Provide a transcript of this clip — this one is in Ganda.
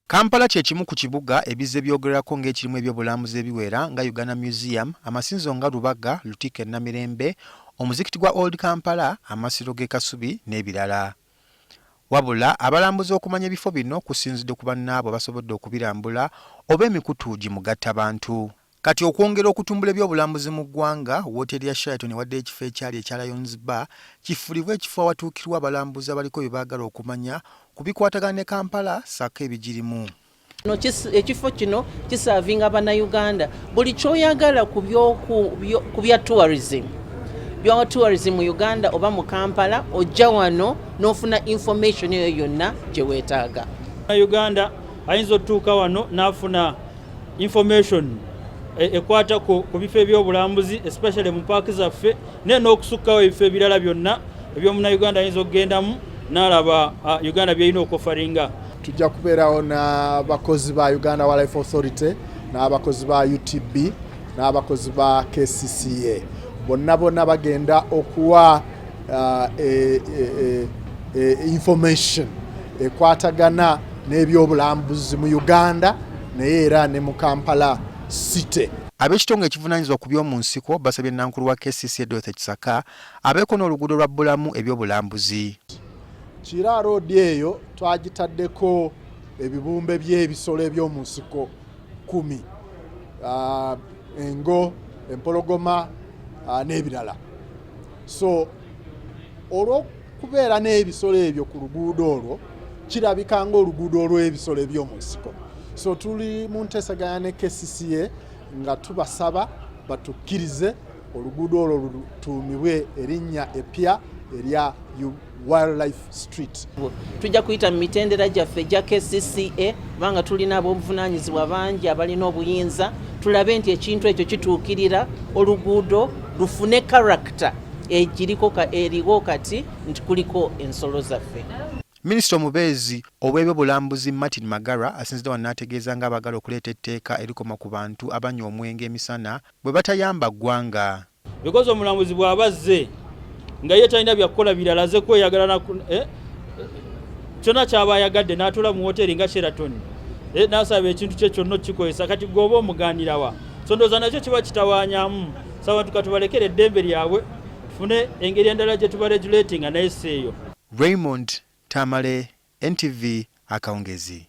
Kampala kye kimu ku kibuga ebizze byogerako ng'ekirimu ebyobulambuzi ebiwera nga Uganda Museum, amasinzo nga Lubaga, Lutikko e Namirembe, omuzikiti gwa Old Kampala, amasiro g'e Kasubi n'ebirala. Wabula abalambuzi okumanya ebifo bino kusinzidde ku bannaabwe basobodde okubirambula oba emikutu gimugatta bantu. Kati okwongera okutumbula ebyobulambuzi mu ggwanga, wooteeri ya Sheraton wadde ekifo ekyali ekya Lions Bar kifuulibwe ekifo awatuukirwa abalambuzi abaliko bye baagala okumanya ku bikwatagana ne Kampala ssaako ebigirimu. Ekifo kino kisaavinga bannayuganda buli ky'oyagala ku bya tourism. Bya tourism mu Uganda oba mu Kampala ojja wano n'ofuna information eyo yonna gye weetaaga. Uganda ayinza otuuka wano n'afuna information ekwata ku bifo ebyobulambuzi especially mu paaki zaffe n'okusukkawo ebifo ebirala byonna eby'omunnayuganda ayinza okugendamu n'alaba Uganda by'erina okufaringa. Tujja kubeerawo n'abakozi ba Uganda Wildlife Authority n'abakozi ba UTB n'abakozi ba KCCA. Bonna bagenda okuwa information ekwatagana n'ebyobulambuzi mu Uganda naye era ne mu Kampala City. Ab'ekitongole ekivunaanyizibwa ku by'omu nsiko basabye Nankulu wa KCCA Dorothy Kisaka abeeko n'oluguudo lwa bbulamu ebyobulambuzi. Kira road eyo twagitaddeko ebibumbe by'ebisolo eby'omu nsiko 10, engo, empologoma n'ebirala. So olw'okubeera n'ebisolo ebyo ku luguudo olwo kirabika ng'oluguudo olw'ebisolo eby'omu nsiko. So tuli mu nteesaganya ne KCCA nga tubasaba batukkirize oluguudo olwo lutuumibwe erinnya eppya erya Wildlife Street. Tujja kuyita mu mitendera gyaffe gya KCCA kubanga tulina ab'obuvunaanyizibwa bangi abalina obuyinza tulabe nti ekintu ekyo kituukirira oluguudo lufune character eriwo kati nti kuliko ensolo zaffe. Minisita omubeezi ow'ebyobulambuzi Martin Magara asinzidde wano n'ategeeza nga abagala okuleeta etteeka erikoma ku bantu abanywa omwenge emisana bwe batayamba ggwanga. Because omulambuzi bw'abazze nga ye talina byakukola birala aze kweyagala kyonna ky'aba ayagadde n'atuula mu woteeri nga Sheraton n'asaba ekintu kye kyonna okukikozesa kati gw'oba omugaanirawa so ndowooza nakyo kiba kitawaanyamu sawa tubalekere eddembe lyabwe tufune engeri endala gye tubaregulatinga naye si eyo. Raymond Tamale, NTV, Akawungeezi.